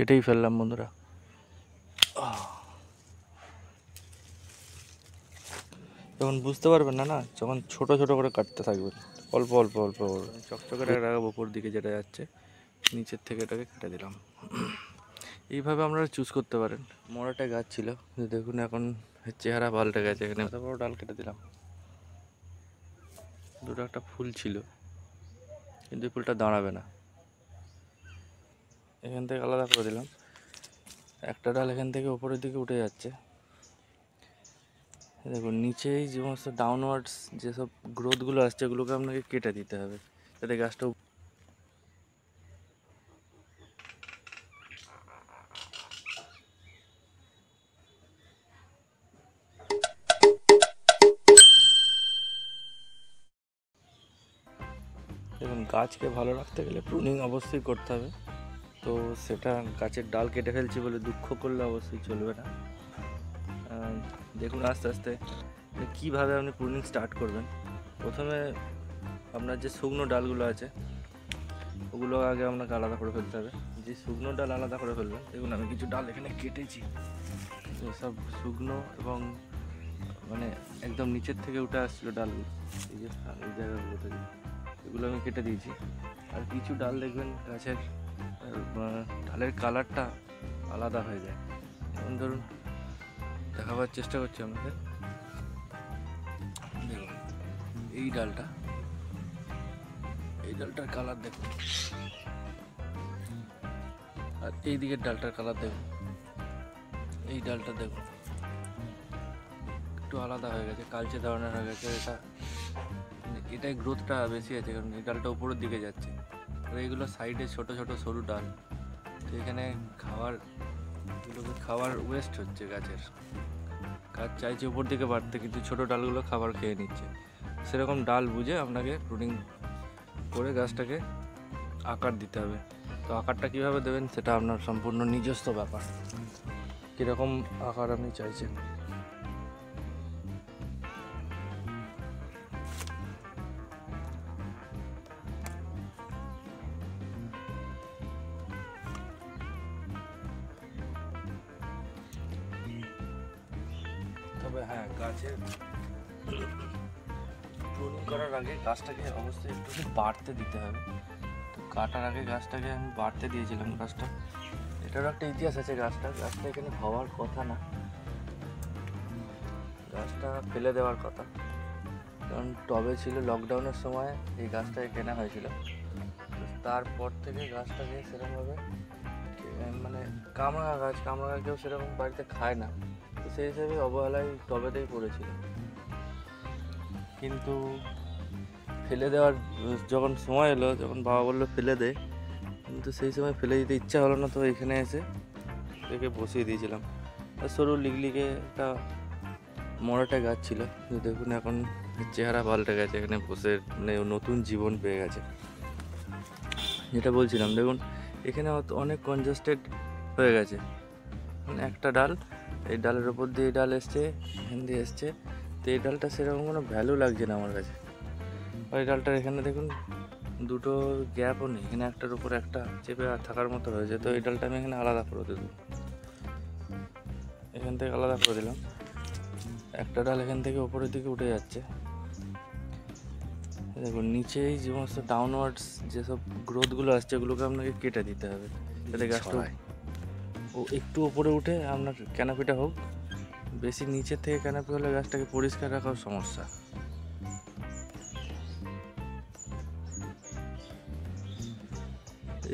কেটেই ফেললাম বন্ধুরা। যখন বুঝতে পারবেন না যখন ছোট ছোট করে কাটতে থাকবেন, অল্প অল্প অল্প চকচকে রাখাবো উপর দিকে যেটা যাচ্ছে, নিচের থেকে এটাকে কেটে দিলাম। এইভাবে আপনারা চুজ করতে পারেন। মোড়াটা গাছ ছিল, দেখুন এখন চেহারা পাল্টে গেছে। এখানে এত বড় ডাল কেটে দিলাম। দুটো একটা ফুল ছিল, কিন্তু এই ফুলটা দাঁড়াবে না, এখান থেকে আলাদা করে দিলাম। একটা ডাল এখান থেকে উপরের দিকে উঠে যাচ্ছে, দেখুন নিচেই যে সমস্ত ডাউনওয়ার্ডস যেসব গ্রোথগুলো আসছে এগুলোকে আপনাকে কেটে দিতে হবে, যাতে গাছটা দেখুন গাছকে ভালো রাখতে গেলে প্রুনিং অবশ্যই করতে হবে। তো সেটা গাছের ডাল কেটে ফেলছি বলে দুঃখ করলে অবশ্যই চলবে না। দেখুন আস্তে আস্তে কীভাবে আপনি প্রুনিং স্টার্ট করবেন। প্রথমে আপনার যে শুকনো ডালগুলো আছে ওগুলো আগে আপনাকে আলাদা করে ফেলতে হবে। যে শুকনো ডাল আলাদা করে ফেলবেন, দেখুন আমি কিছু ডাল এখানে কেটেছি, সব শুকনো এবং মানে একদম নিচের থেকে উঠে আসছিলো ডালগুলো, এই যে এই জায়গাগুলো থেকে এগুলো আমি কেটে দিয়েছি। আর কিছু ডাল দেখবেন গাছের ডালের কালারটা আলাদা হয়ে যায়। যেমন ধরুন দেখাবার চেষ্টা করছি আমাদের, দেখুন এই ডালটার কালার দেখুন, আর এই দিকের ডালটার কালার দেখুন, এই ডালটা দেখুন একটু আলাদা হয়ে গেছে, কালচে ধরনের হয়ে গেছে। এটাই গ্রোথটা বেশি আছে, কারণ এই ডালটা উপরের দিকে যাচ্ছে। আর এইগুলো সাইডে ছোট ছোট সরু ডাল, তো এখানে খাবার ওয়েস্ট হচ্ছে গাছের। গাছ চাইছে উপর দিকে বাড়তে, কিন্তু ছোট ডালগুলো খাবার খেয়ে নিচ্ছে। সেরকম ডাল বুঝে আপনাকে প্রুনিং করে গাছটাকে আকার দিতে হবে। তো আকারটা কীভাবে দেবেন সেটা আপনার সম্পূর্ণ নিজস্ব ব্যাপার, কীরকম আকার আপনি চাইছেন। তবে হ্যাঁ, গাছের প্রুনিং করার আগে গাছটাকে অবশ্যই একটু বাড়তে দিতে হবে। তো কাটার আগে গাছটাকে আমি বাড়তে দিয়েছিলাম। গাছটা এটারও একটা ইতিহাস আছে। গাছটা এখানে হওয়ার কথা না, গাছটা ফেলে দেওয়ার কথা, কারণ টবে ছিল। লকডাউনের সময় এই গাছটাকে কেনা হয়েছিল। তারপর থেকে গাছটাকে সেরকমভাবে মানে কামরাঙা কেউ সেরকম বাড়িতে খায় না, তো সেই হিসেবে অবহেলায় টবেতেই পড়েছিল। কিন্তু ফেলে দেওয়ার যখন সময় এলো, যখন বাবা বললো ফেলে দে, কিন্তু সেই সময় ফেলে দিতে ইচ্ছা হলো না। তো এখানে এসে একে বসিয়ে দিয়েছিলাম। আর সরু লিগলিগে একটা মোড়াটা গাছ ছিল, দেখুন এখন চেহারা পাল্টে গেছে, এখানে বসে মানে নতুন জীবন পেয়ে গেছে। যেটা বলছিলাম, দেখুন এখানে অনেক কনজাস্টেড হয়ে গেছে। মানে একটা ডাল, এই ডালের ওপর দিয়ে এই ডাল এসছে, এখান দিয়ে এসছে, তো এই ডালটা সেরকম কোনো ভ্যালু লাগছে না আমার কাছে। ওই ডালটার এখানে দেখুন দুটো গ্যাপও নেই, এখানে একটার উপর একটা চেপে থাকার মতো হয়েছে। তো এই ডালটা আমি এখানে আলাদা করে দেবো, এখান থেকে আলাদা করে দিলাম। একটা ডাল এখান থেকে উপরের দিকে উঠে যাচ্ছে, দেখুন নিচেই যে সমস্ত ডাউনওয়ার্ডস যেসব গ্রোথগুলো আসছে এগুলোকে আপনাকে কেটে দিতে হবে, যাতে গাছটা একটু উপরে উঠে আপনার ক্যানাপিটা হোক। বেশি নিচের থেকে ক্যানাপি হলে গাছটাকে পরিষ্কার রাখার সমস্যা।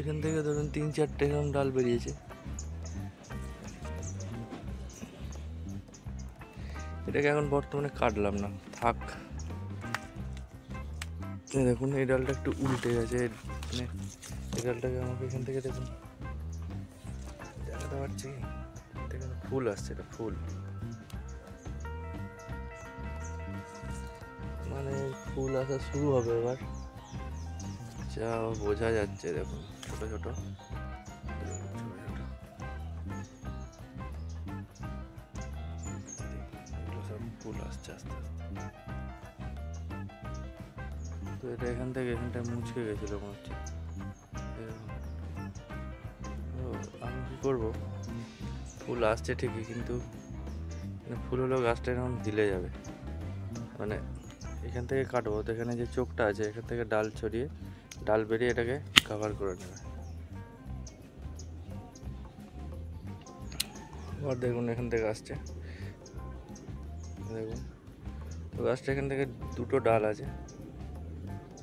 এখান থেকে ধরুন 3-4টে এরকম ডাল বেরিয়েছে। এটাকে এখন বর্তমানে কাটলাম না, থাক। দেখুন এই ডালটা একটু উল্টে গেছে, মানে এই ডালটাকে আমাকে এখান থেকে দেখুন দেখাতে পারছি, এখানে ফুল আসছে, এটা ফুল মানে ফুল আসা শুরু হবে এবার, যা বোঝা যাচ্ছে। দেখুন ছোট ছোট সব ফুল আসছে আস্তে আস্তে। তো এটা এখানটায় মুচকে গেছিলো মনে হচ্ছে। আমি কি করব, ফুল আসছে ঠিকই, কিন্তু ফুল হলেও গাছটা এরকম দিলে যাবে, মানে এখান থেকে কাটবো তো এখানে যে চোখটা আছে এখান থেকে ডাল ছড়িয়ে ডাল বেরিয়ে এটাকে কভার করে নেবে। আবার দেখুন এখান থেকে আসছে, দেখুন তো গাছটা এখান থেকে দুটো ডাল আছে,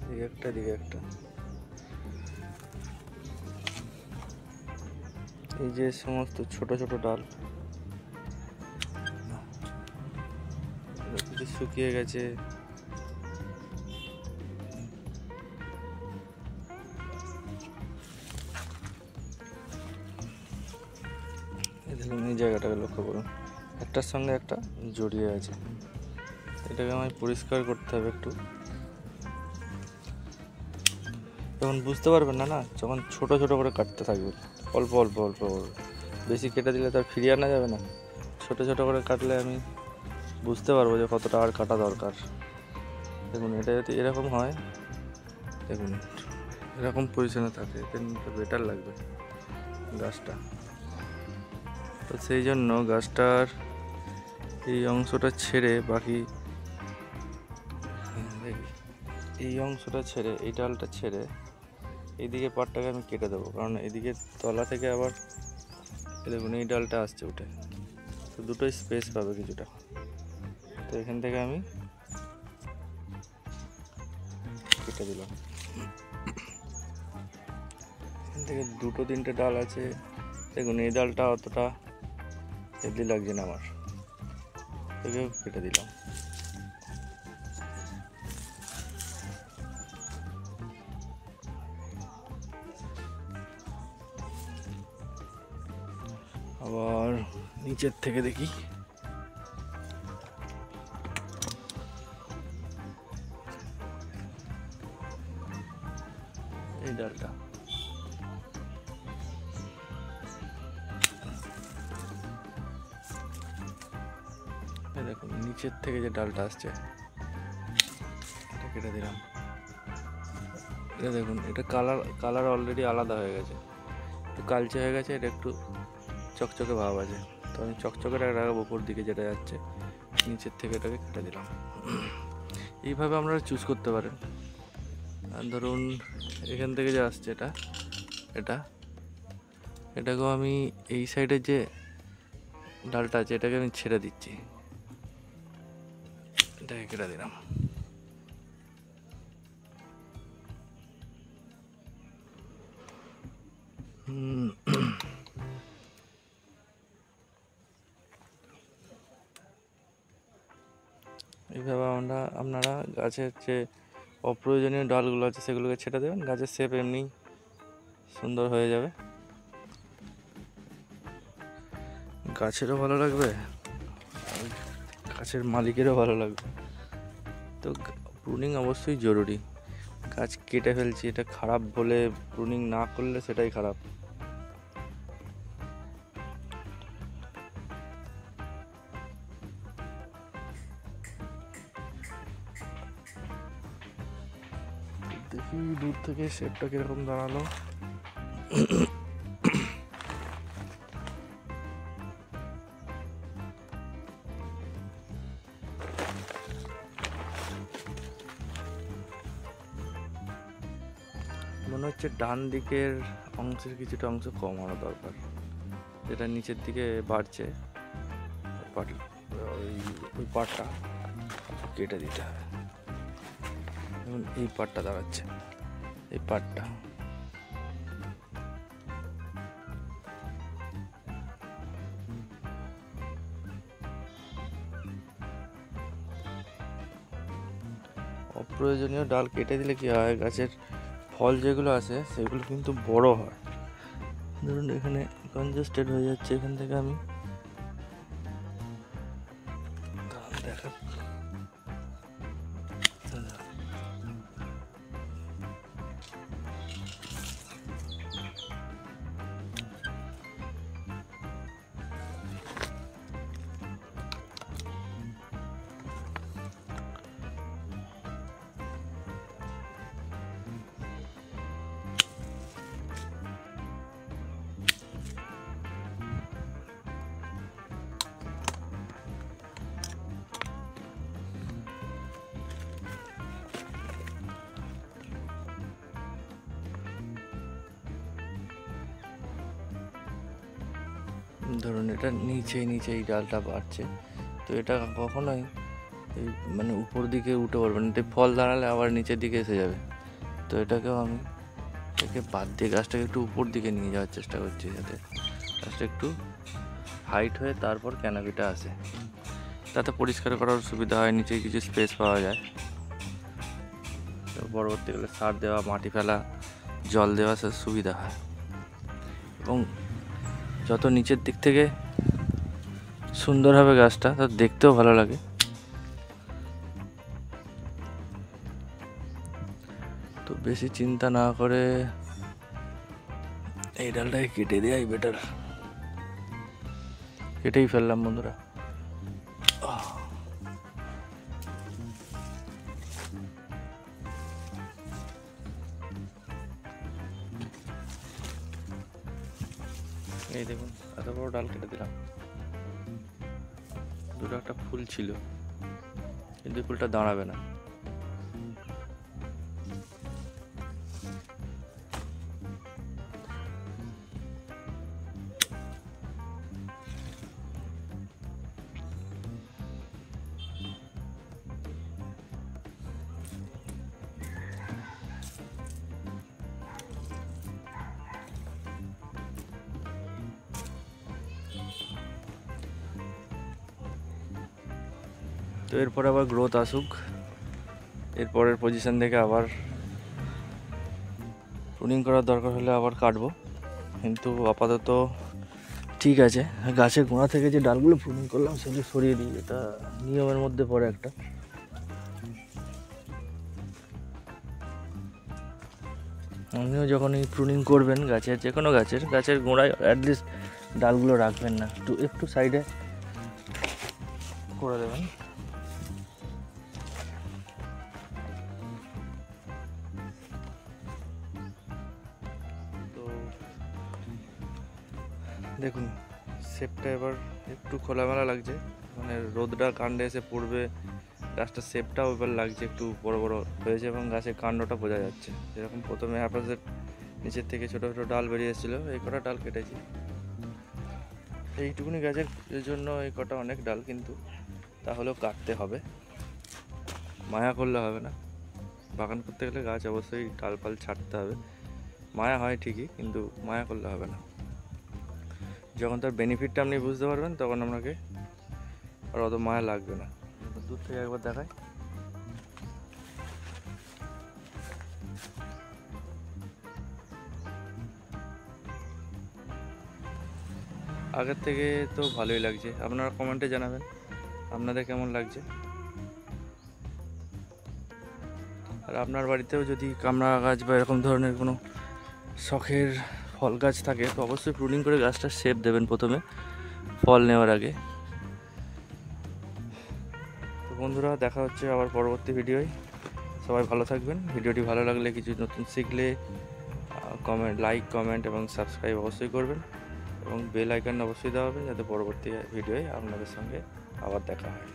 দিকে একটা দিকে একটা। এই যে সমস্ত ছোট ছোট ডাল কিছু শুকিয়ে গেছে, দেখুন এই জায়গাটাকে লক্ষ্য করুন, একটার সঙ্গে একটা জড়িয়ে আছে। এটাকে আমায় পরিষ্কার করতে হবে একটু। যখন বুঝতে পারবেন না, যখন ছোট ছোট করে কাটতে থাকবেন, অল্প অল্প অল্প অল্প, বেশি কেটে দিলে তো আর ফিরিয়ে আনা যাবে না। ছোট ছোট করে কাটলে আমি বুঝতে পারবো যে কতটা আর কাটা দরকার। দেখুন এটা যদি এরকম হয়, দেখুন এরকম পজিশনে থাকে, তো বেটার লাগবে গাছটা। তো সেই জন্য গাছটার এই অংশটা ছেড়ে বাকি এই অংশটা ছেড়ে এই ডালটা ছেড়ে এইদিকে পাটটাকে আমি কেটে দেবো, কারণ এদিকে তলা থেকে আবার দেখুন এই ডালটা আসছে উঠে, তো দুটোই স্পেস পাবে কিছুটা। তো এখান থেকে আমি কেটে দিলাম। এখান থেকে দুটো তিনটে ডাল আছে, দেখুন এই ডালটা অতটা হেলদি লাগছে না আমার, তোকেও কেটে দিলাম। আবার নিচের থেকে দেখি, এই ডালটা দেখুন নিচের থেকে যে ডালটা আসছে এটা কেটে দিলাম। এটা দেখুন এটা কালার অলরেডি আলাদা হয়ে গেছে, একটু কালচে হয়ে গেছে, এটা একটু চকচকে ভাব আছে, তো আমি চকচকেটা রাখাবো উপর দিকে যেটা যাচ্ছে, নিচের থেকে এটাকে কেটে দিলাম। এইভাবে আপনারা চুজ করতে পারেন। আর ধরুন এখান থেকে যে আসছে এটাকেও আমি এই সাইডের যে ডালটা আছে এটাকে আমি ছেড়ে দিচ্ছি, এটাকে কেটে দিলাম। এইভাবে আপনারা গাছের যে অপ্রয়োজনীয় ডালগুলো আছে সেগুলোকে ছেটে দেবেন, গাছের শেপ এমনি সুন্দর হয়ে যাবে, গাছেরও ভালো লাগবে আর গাছের মালিকেরও ভালো লাগবে। তো প্রুনিং অবশ্যই জরুরি, গাছ কেটে ফেলছি এটা খারাপ বলে প্রুনিং না করলে সেটাই খারাপ। দেখি দূর থেকে শেপটা কিরকম দাঁড়ালো। মনে হচ্ছে ডান দিকের অংশের কিছুটা অংশ কমানো দরকার, যেটা নিচের দিকে বাড়ছে ওই পাটটা কেটে দিতে হবে। যেমন এই পাটটা দাঁড়াচ্ছে, এই পাটটা অপ্রয়োজনীয় ডাল কেটে দিলে কি হয়, গাছের ফল যেগুলো আছে সেগুলো কিন্তু বড় হয়। ধরুন এখানে কনজেস্টেড হয়ে যাচ্ছে, এখান থেকে আমি দেখা ধরুন এটা নিচে এই ডালটা বাড়ছে, তো এটা কখনোই এই মানে উপর দিকে উঠে পড়বে না, এটা ফল দাঁড়ালে আবার নিচের দিকে এসে যাবে। তো এটাকেও আমি এটাকে বাদ দিয়ে গাছটাকে একটু উপর দিকে নিয়ে যাওয়ার চেষ্টা করছি, যাতে গাছটা একটু হাইট হয়ে তারপর ক্যানাপিটা আসে, তাতে পরিষ্কার করার সুবিধা হয়, নিচে কিছু স্পেস পাওয়া যায়। তো পরবর্তীকালে সার দেওয়া, মাটি ফেলা, জল দেওয়া সব সুবিধা হয়, এবং যত নিচের দিক থেকে সুন্দর হবে গাছটা, তত দেখতেও ভালো লাগে। তো বেশি চিন্তা না করে এই ডালটাকে কেটে দেওয়াই বেটার। কেটেই ফেললাম বন্ধুরা। এই দেখুন এত বড় ডাল কেটে দিলাম। দুটো একটা ফুল ছিল, কিন্তু ফুলটা দাঁড়াবে না। তো এরপর আবার গ্রোথ আসুক, এরপরের পজিশন থেকে আবার প্রুনিং করার দরকার হলে আবার কাটবো, কিন্তু আপাতত ঠিক আছে। গাছের গোড়া থেকে যে ডালগুলো প্রুনিং করলাম সেগুলো সরিয়ে দিই, এটা নিয়মের মধ্যে পড়ে একটা। আপনিও যখনই প্রুনিং করবেন গাছের, যে কোনো গাছের গোড়ায় অ্যাটলিস্ট ডালগুলো রাখবেন না, একটু সাইডে করে দেবেন। দেখুন শেপটা এবার একটু খোলামেলা লাগছে, মানে রোদটা কাণ্ডে এসে পড়বে, গাছটার শেপটাও এবার লাগছে, একটু বড় বড় হয়েছে, এবং গাছের কাণ্ডটা বোঝা যাচ্ছে। যেরকম প্রথমে অ্যাপাসের নিচের থেকে ছোটো ছোটো ডাল বেরিয়ে এসেছিলো, এই কটা ডাল কেটেছি। এইটুকুনি গাছের জন্য এই কটা অনেক ডাল, কিন্তু তাহলেও কাটতে হবে, মায়া করলে হবে না। বাগান করতে গেলে গাছ অবশ্যই ডালপাল ছাড়তে হবে, মায়া হয় ঠিকই, কিন্তু মায়া করলে হবে না। যখন তার বেনিফিটটা আপনি বুঝতে পারবেন, তখন আপনাকে আর অত মায়া লাগবে না। দূর থেকে একবার দেখাই, আগের থেকে তো ভালোই লাগছে। আপনারা কমেন্টে জানাবেন আপনাদের কেমন লাগছে। আর আপনার বাড়িতেও যদি কামড়া গাছ বা এরকম ধরনের কোনো শখের ফল গাছ থাকে, তো অবশ্যই প্রুনিং করে গাছটা শেপ দেবেন প্রথমে, ফল নেওয়ার আগে। তো বন্ধুরা, দেখা হচ্ছে আবার পরবর্তী ভিডিওয়। সবাই ভালো থাকবেন। ভিডিওটি ভালো লাগলে, কিছু নতুন শিখলে লাইক, কমেন্ট এবং সাবস্ক্রাইব অবশ্যই করবেন, এবং বেল আইকন অবশ্যই দেওয়া হবে, যাতে পরবর্তী ভিডিওয় আপনাদের সঙ্গে আবার দেখা হয়।